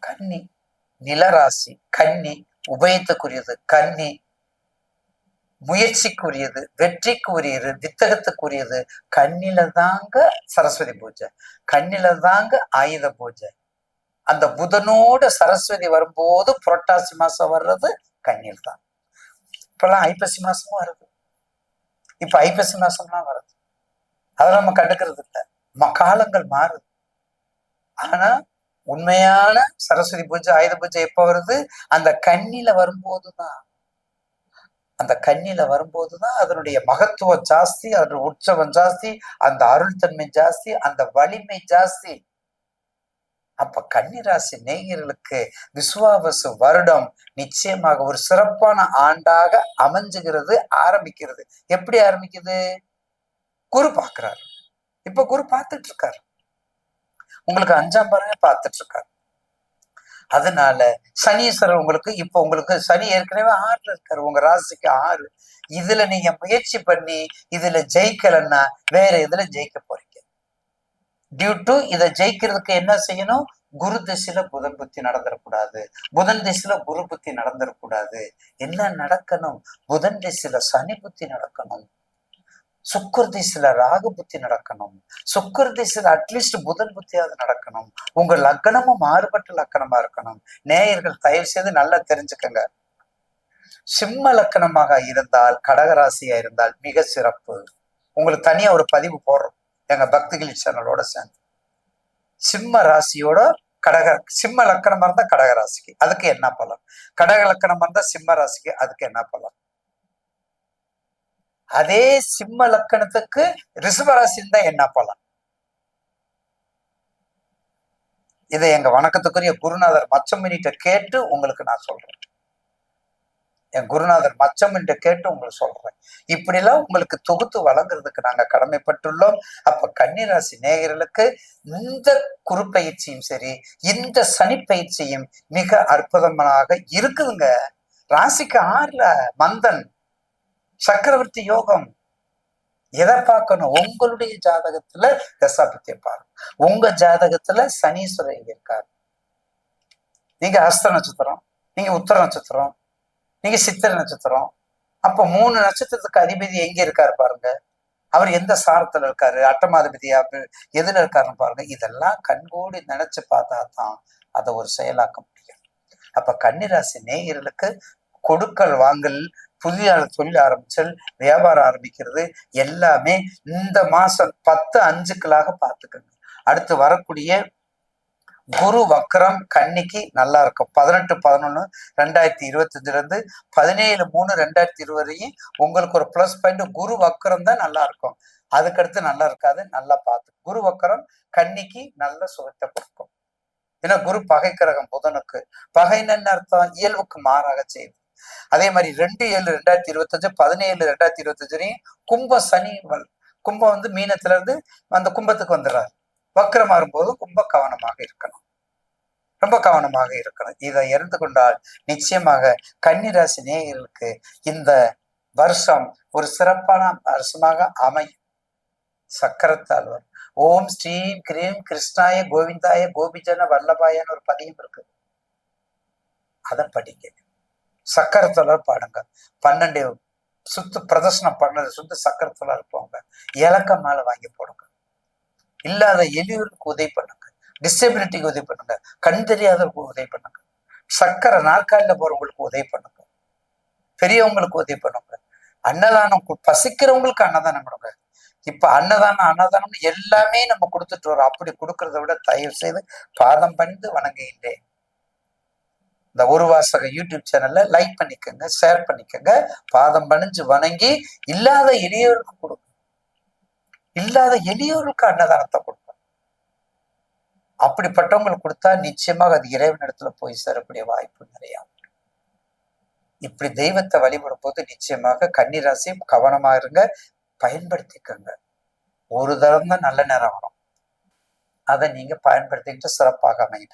கன்னி நிலராசி, கன்னி உபயத்துக்குரியது, கன்னி முயற்சிக்குரியது, வெற்றிக்குரியது, வித்தகத்துக்குரியது. கண்ணில தாங்க சரஸ்வதி பூஜை, கண்ணில தாங்க ஆயுத பூஜை. அந்த புதனோட சரஸ்வதி வரும்போது புரட்டாசி மாசம் வர்றது கண்ணில் தான். இப்பெல்லாம் ஐப்பசி மாசமும் வருது, இப்ப ஐப்பசி மாசம்லாம் வருது. அதை நம்ம கண்டுக்கிறது இல்லை, காலங்கள் மாறுது. ஆனா உண்மையான சரஸ்வதி பூஜை ஆயுத பூஜை எப்ப வருது? அந்த கண்ணில வரும்போதுதான். அந்த கண்ணில வரும்போதுதான் அதனுடைய மகத்துவம் ஜாஸ்தி, அதனுடைய உற்சவம் ஜாஸ்தி, அந்த அருள் தன்மை ஜாஸ்தி, அந்த வலிமை ஜாஸ்தி. அப்ப கன்னிராசி நேயர்களுக்கு விசுவாவசு வருடம் நிச்சயமாக ஒரு சிறப்பான ஆண்டாக அமைஞ்சுகிறது, ஆரம்பிக்கிறது. எப்படி ஆரம்பிக்குது? குரு பாக்குறாரு. இப்ப குரு பார்த்துட்டு இருக்காரு, உங்களுக்கு 5ஆம் பார்வையா பார்த்துட்டு இருக்காரு. அதனால சனீஸ்வரர் உங்களுக்கு சனி ஏற்கனவே 6ல இருக்காரு, உங்க ராசிக்கு 6. இதுல நீங்க முயற்சி பண்ணி இதுல ஜெயிக்கலன்னா வேற இதுல ஜெயிக்க போறீங்க. டியூ டு இதை ஜெயிக்கிறதுக்கு என்ன செய்யணும்? குரு திசையில புதன் புத்தி நடந்துடக்கூடாது, புதன் திசையில குரு புத்தி நடந்துடக்கூடாது. என்ன நடக்கணும்? புதன் திசையில சனி புத்தி நடக்கணும், சுக்கர திசையில ராகு புத்தி நடக்கணும், சுக்கர திசையில அட்லீஸ்ட் புதன் புத்தியாவது நடக்கணும். உங்க லக்னமும் மாறுபட்ட லக்கணமா இருக்கணும். நேயர்கள் தயவு செய்து நல்லா தெரிஞ்சுக்கங்க. சிம்ம லக்கணமாக இருந்தால், கடகராசியா இருந்தால் மிக சிறப்பு. உங்களுக்கு தனியா ஒரு பதிவு போடுறோம் எங்க பக்திகள் சேனலோட சேர்ந்து. சிம்ம ராசியோட சிம்ம லக்கணமா இருந்தா கடகராசிக்கு அதுக்கு என்ன பலன், கடக லக்கணமா இருந்தா சிம்ம ராசிக்கு அதுக்கு என்ன பலன். அதே சிம்ம லக்கணத்துக்கு ரிஷபராசி இருந்தா என்ன பலன். இதை எங்க வணக்கத்துக்குரிய குருநாதர் மச்சமினிட்ட கேட்டு உங்களுக்கு நான் சொல்றேன். என் குருநாதர் மச்சமின்ட்ட கேட்டு உங்களுக்கு சொல்றேன். இப்படிலாம் உங்களுக்கு தொகுத்து வழங்குறதுக்கு நாங்க கடமைப்பட்டுள்ளோம். அப்ப கன்னிராசி நேயர்களுக்கு இந்த குரு பயிற்சியும் சரி, இந்த சனி பயிற்சியும் மிக அற்புதமாக இருக்குதுங்க. ராசிக்கு 6ல மந்தன் சக்கரவர்த்தி யோகம். எதை பார்க்கணும்? உங்களுடைய ஜாதகத்துல தசாபத்திய பாருங்க. உங்க ஜாதகத்துல சனீஸ்வரர் இருக்காரு. நீங்க ஹஸ்த நட்சத்திரம், நீங்க உத்தர நட்சத்திரம், நீங்க சித்திரை நட்சத்திரம். அப்ப 3 நட்சத்திரத்துக்கு அதிபதி எங்க இருக்காரு பாருங்க. அவர் எந்த சாரத்துல இருக்காரு, அட்டமாதிபதியா எதுல இருக்காருன்னு பாருங்க. இதெல்லாம் கண்கூடி நினைச்சு பார்த்தா தான் அதை ஒரு செயலாக்க முடியும். அப்ப கன்னிராசி நேயர்களுக்கு கொடுக்கல் வாங்கல், புதிய தொழில் ஆரம்பிச்சல், வியாபாரம் ஆரம்பிக்கிறது எல்லாமே இந்த மாசம் 10/5க்களாக பார்த்துக்கங்க. அடுத்து வரக்கூடிய குரு வக்கரம் கன்னிக்கு நல்லா இருக்கும். 18/11/2025 இருந்து 17/3/2020 வரையும் உங்களுக்கு ஒரு பிளஸ் பாயிண்ட். குரு வக்கரம் தான் நல்லா இருக்கும், அதுக்கடுத்து நல்லா இருக்காது. நல்லா பார்த்து குரு வக்கரம் கன்னிக்கு நல்ல சுகத்தை கொடுக்கும். ஏன்னா குரு பகை கிரகம் புதனுக்கு. பகைன்னு அர்த்தம் இயல்புக்கு மாறாக செய்யுது. அதே மாதிரி 2/7/2025 17/2025 வரையும் கும்ப சனி கும்பம் மீனத்துல இருந்து அந்த கும்பத்துக்கு வந்துடுறாரு. வக்கரம் மாறும்போது ரொம்ப கவனமாக இருக்கணும், ரொம்ப கவனமாக இருக்கணும். இதை இருந்து கொண்டால் நிச்சயமாக கன்னிராசி நேயர்களுக்கு இந்த வருஷம் ஒரு சிறப்பான வருஷமாக அமையும். சக்கரத்தாழ்வார் ஓம் ஸ்ரீம் கிரீம் கிருஷ்ணாய கோவிந்தாய கோபிஜன வல்லபாயன்னு ஒரு பதியம் இருக்கு, அதை படிக்க. சக்கரத்தாழ்வார் பாடுங்க. 12 சுத்து பிரதர்சனம் பண்ணது சுத்து சக்கரத்தாழ்வார் இருப்பவங்க இலக்க மேல வாங்கி போடுங்க. இல்லாத எளியோருக்கு உதவி பண்ணுங்க, டிசபிலிட்டிக்கு உதவி பண்ணுங்க, கண் தெரியாதவருக்கு உதவி பண்ணுங்க, சக்கரை நாற்காலில போறவங்களுக்கு உதவி பண்ணுங்க, பெரியவங்களுக்கு உதவி பண்ணுங்க, அன்னதானம் பசிக்கிறவங்களுக்கு அன்னதானம் கொடுங்க. இப்ப அன்னதானம் எல்லாமே நம்ம கொடுத்துட்டு வரோம். அப்படி கொடுக்கறத விட தயவு செய்து பாதம் பணிந்து வணங்குகின்றேன். இந்த ஒரு வாசக யூடியூப் சேனல்ல லைக் பண்ணிக்கோங்க, ஷேர் பண்ணிக்கோங்க, பாதம் பணிஞ்சு வணங்கி இல்லாத எளியோருக்கு கொடுங்க, இல்லாத எளியோருக்கு அன்னதானத்தை கொடுங்க. அப்படிப்பட்டவங்களுக்கு கொடுத்தா நிச்சயமாக அது இறைவனிடத்துல போய் சேரக்கூடிய வாய்ப்பு நிறைய. இப்படி தெய்வத்தை வழிபடும் போது நிச்சயமாக கன்னிராசி கவனமா இருங்க, பயன்படுத்திக்கங்க. ஒரு தரம் தான் நல்ல நேரம் வரும், அதை நீங்க பயன்படுத்திக்கிட்டு சிறப்பாக அமையும்.